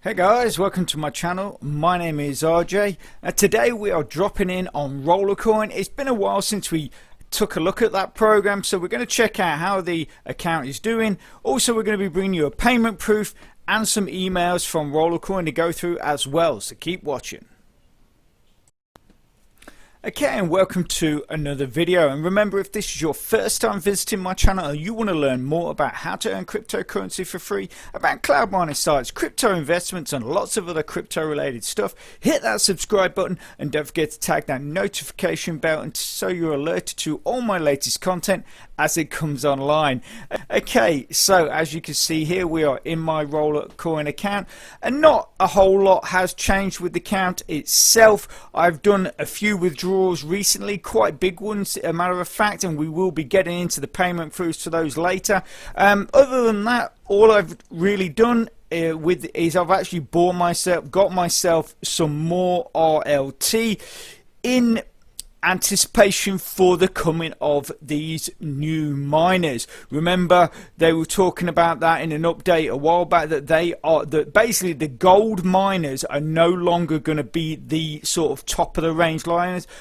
Hey guys, welcome to my channel. My name is RJ. Today we are dropping in on Rollercoin. It's been a while since we took a look at that program, so we're going to check out how the account is doing. Also, we're going to be bringing you a payment proof and some emails from Rollercoin to go through as well, so keep watching. Okay, and welcome to another video. And remember, if this is your first time visiting my channel and you want to learn more about how to earn cryptocurrency for free, about cloud mining sites, crypto investments and lots of other crypto related stuff, hit that subscribe button and don't forget to tag that notification bell and so you're alerted to all my latest content as it comes online. Okay, so as you can see here, we are in my Rollercoin account and not a whole lot has changed with the account itself. I've done a few withdrawals recently, quite big ones, a matter of fact, and we will be getting into the payment proofs for those later. Other than that, all I've really done is I've actually got myself some more RLT in anticipation for the coming of these new miners. Remember, they were talking about that in an update a while back, that basically the gold miners are no longer going to be the sort of top of the range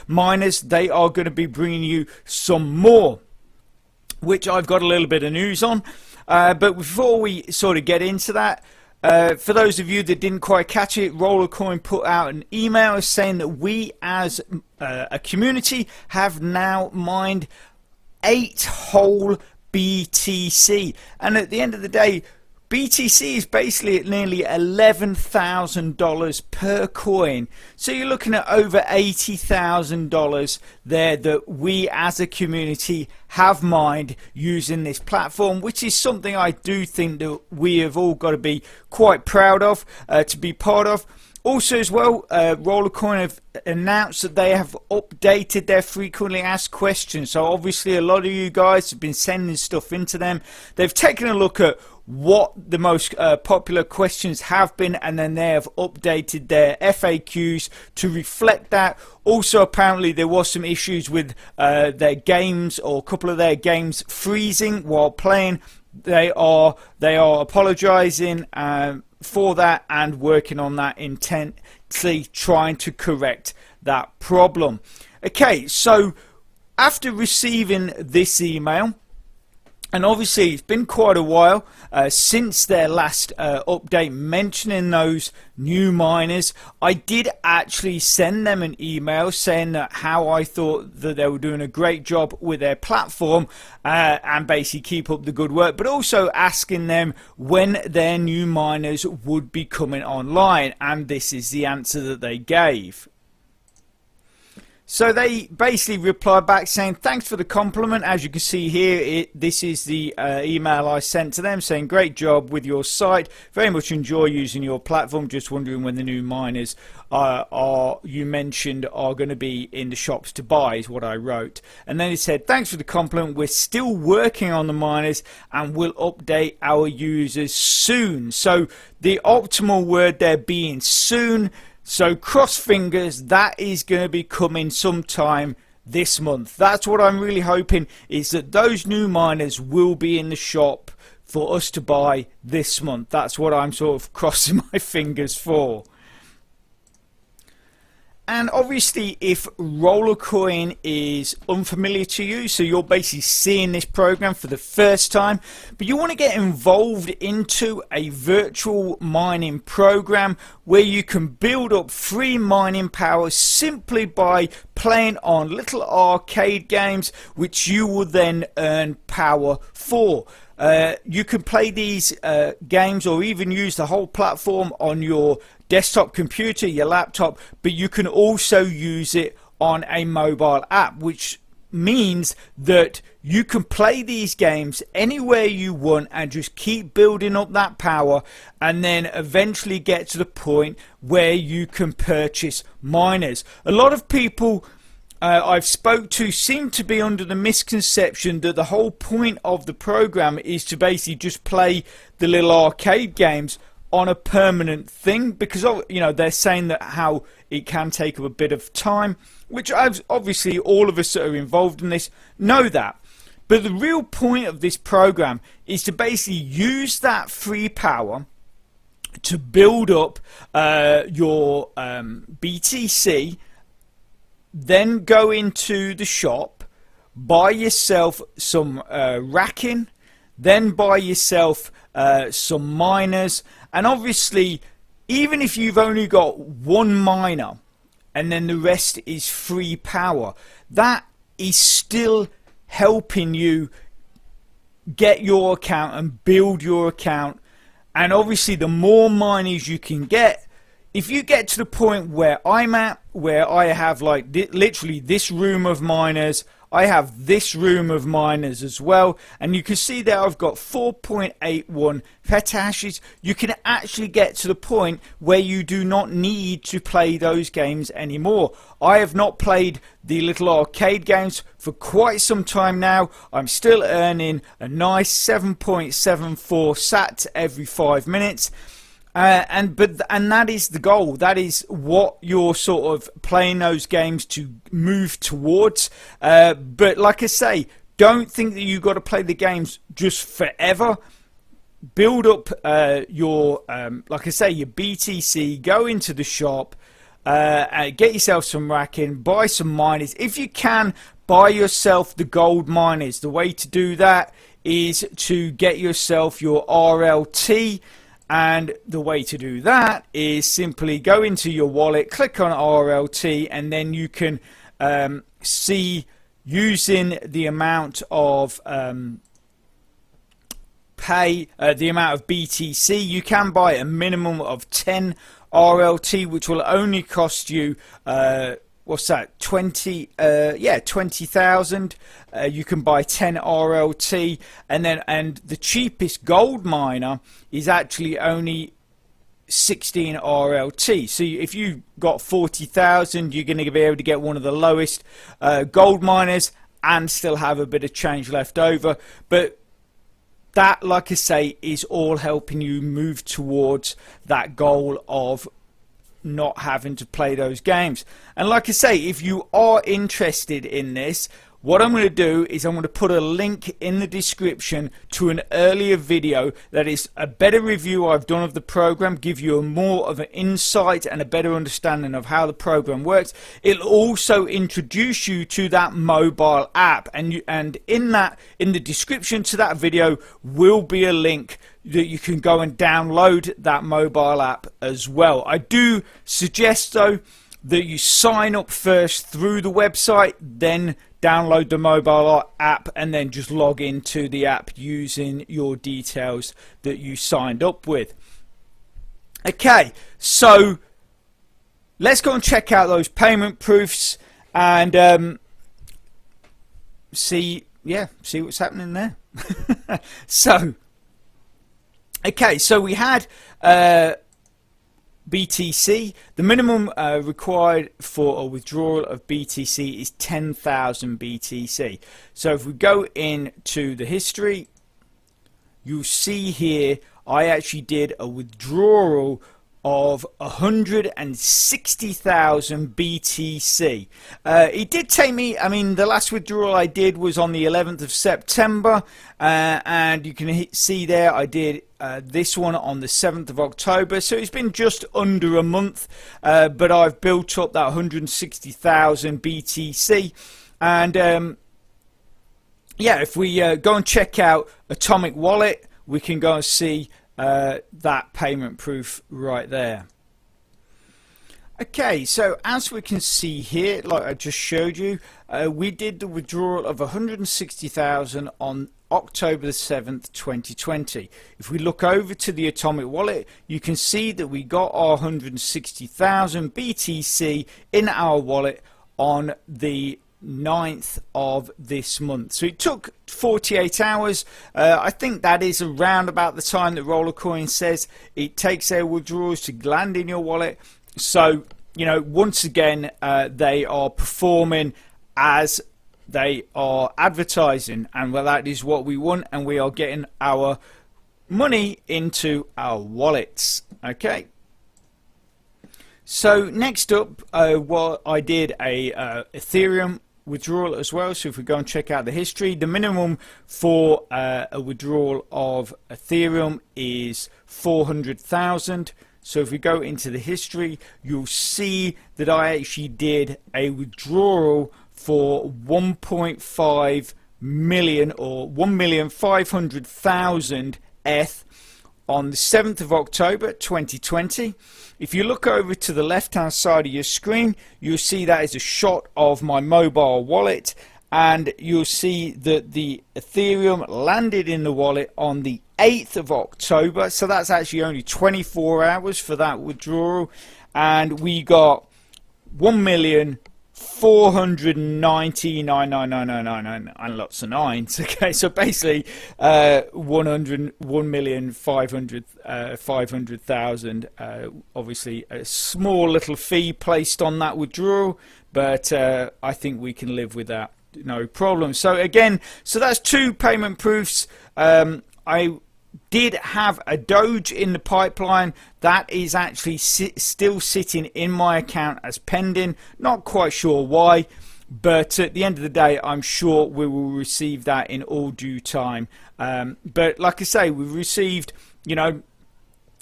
miners. They are going to be bringing you some more, which I've got a little bit of news on. But before we sort of get into that, for those of you that didn't quite catch it, Rollercoin put out an email saying that we as a community have now mined 8 whole BTC, and at the end of the day, BTC is basically at nearly $11,000 per coin. So you're looking at over $80,000 there that we as a community have mined using this platform, which is something I do think that we have all got to be quite proud of, to be part of. Also as well, Rollercoin have announced that they have updated their frequently asked questions. So obviously a lot of you guys have been sending stuff into them. They've taken a look at what the most popular questions have been, and then they have updated their FAQs to reflect that. Also, apparently there was some issues with their games, or a couple of their games freezing while playing. They are apologizing for that and working on that intensely, trying to correct that problem. Okay, so after receiving this email, and obviously it's been quite a while since their last update mentioning those new miners, I did actually send them an email saying that how I thought that they were doing a great job with their platform and basically keep up the good work, but also asking them when their new miners would be coming online, and this is the answer that they gave. So they basically replied back saying, thanks for the compliment. As you can see here, this is the email I sent to them saying, great job with your site. Very much enjoy using your platform. Just wondering when the new miners you mentioned are going to be in the shops to buy, is what I wrote. And then it said, thanks for the compliment. We're still working on the miners and we'll update our users soon. So the optimal word there being soon. So cross fingers, that is going to be coming sometime this month. That's what I'm really hoping, is that those new miners will be in the shop for us to buy this month. That's what I'm sort of crossing my fingers for. And obviously, if Rollercoin is unfamiliar to you, so you're basically seeing this program for the first time, but you want to get involved into a virtual mining program where you can build up free mining power simply by playing on little arcade games, which you will then earn power for. You can play these games or even use the whole platform on your desktop computer, your laptop, but you can also use it on a mobile app, which means that you can play these games anywhere you want and just keep building up that power, and then eventually get to the point where you can purchase miners. A lot of people I've spoke to seem to be under the misconception that the whole point of the program is to basically just play the little arcade games on a permanent thing, because they're saying that how it can take up a bit of time, which obviously all of us that are involved in this know that. But the real point of this program is to basically use that free power to build up your BTC, then go into the shop, buy yourself some racking, then buy yourself some miners, and obviously even if you've only got one miner and then the rest is free power, that is still helping you get your account and build your account. And obviously the more miners you can get, if you get to the point where I'm at, where I have like literally this room of miners, I have this room of miners as well, and you can see there I've got 4.81 petahashes. You can actually get to the point where you do not need to play those games anymore. I have not played the little arcade games for quite some time now. I'm still earning a nice 7.74 sat every 5 minutes. And that is the goal. That is what you're sort of playing those games to move towards. But like I say, don't think that you've got to play the games just forever. Build up your, like I say, your BTC. Go into the shop, get yourself some racking, buy some miners. If you can, buy yourself the gold miners. The way to do that is to get yourself your RLT. And the way to do that is simply go into your wallet, click on RLT, and then you can see, using the amount of the amount of BTC, you can buy a minimum of 10 RLT, which will only cost you what's that, 20,000. You can buy 10 RLT, and the cheapest gold miner is actually only 16 RLT. So if you got 40,000, you're going to be able to get one of the lowest gold miners and still have a bit of change left over. But that, like I say, is all helping you move towards that goal of not having to play those games. And like I say, if you are interested in this, what I'm going to do is I'm going to put a link in the description to an earlier video that is a better review I've done of the program, give you a more of an insight and a better understanding of how the program works. It'll also introduce you to that mobile app, and in the description to that video will be a link that you can go and download that mobile app as well. I do suggest though that you sign up first through the website, then download the mobile app, and then just log into the app using your details that you signed up with. Okay, so let's go and check out those payment proofs and see what's happening there. So okay, so we had BTC. The minimum required for a withdrawal of BTC is 10,000 BTC. So if we go into the history, you'll see here I actually did a withdrawal of 160,000 BTC. It did take me, I mean, the last withdrawal I did was on the 11th of September, and you can see there I did this one on the 7th of October, so it's been just under a month, but I've built up that 160,000 BTC. And yeah, if we go and check out Atomic Wallet, we can go and see that payment proof right there. Okay, so as we can see here, like I just showed you, we did the withdrawal of 160,000 on October the 7th, 2020. If we look over to the Atomic Wallet, you can see that we got our 160,000 BTC in our wallet on the 9th of this month. So it took 48 hours. I think that is around about the time that Rollercoin says it takes their withdrawals to land in your wallet. So, you know, once again, they are performing as they are advertising, and well, that is what we want, and we are getting our money into our wallets. Okay. So next up, what I did a Ethereum withdrawal as well. So if we go and check out the history, the minimum for a withdrawal of Ethereum is 400,000. So if we go into the history, you'll see that I actually did a withdrawal for 1.5 million, or 1,500,000 ETH on the 7th of October 2020. If you look over to the left hand side of your screen, you'll see that is a shot of my mobile wallet, and you'll see that the Ethereum landed in the wallet on the 8th of October. So that's actually only 24 hours for that withdrawal, and we got 1,499,999 and lots of nines. Okay, so basically 1,500,000. Obviously a small little fee placed on that withdrawal, but I think we can live with that, no problem. So again, so that's 2 payment proofs. I did have a Doge in the pipeline that is actually still sitting in my account as pending. Not quite sure why, but at the end of the day, I'm sure we will receive that in all due time. But like I say, we've received, you know,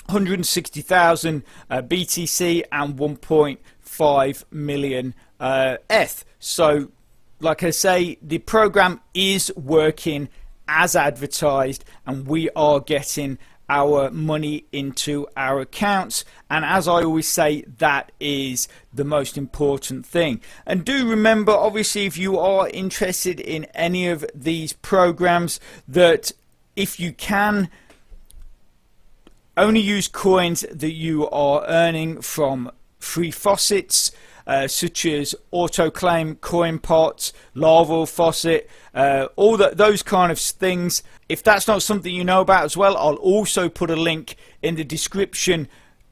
160,000 BTC and 1.5 million ETH. So like I say, the program is working as advertised, and we are getting our money into our accounts, and as I always say, that is the most important thing. And do remember, obviously, if you are interested in any of these programs, that if you can, only use coins that you are earning from free faucets, such as AutoClaim, CoinPots, Larval Faucet, all those kind of things. If that's not something you know about as well, I'll also put a link in the description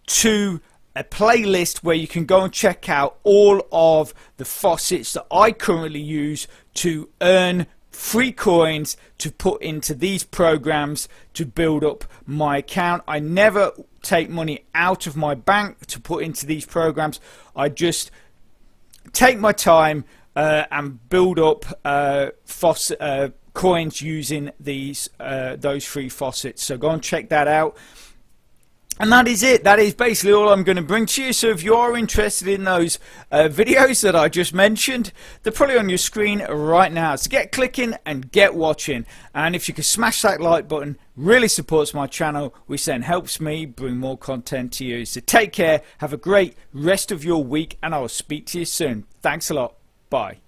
to a playlist where you can go and check out all of the faucets that I currently use to earn free coins to put into these programs to build up my account. I never take money out of my bank to put into these programs. I just take my time and build up coins using those free faucets. So go and check that out. And that is it. That is basically all I'm going to bring to you. So if you are interested in those videos that I just mentioned, they're probably on your screen right now. So get clicking and get watching. And if you could smash that like button, really supports my channel, which then helps me bring more content to you. So take care, have a great rest of your week, and I will speak to you soon. Thanks a lot. Bye.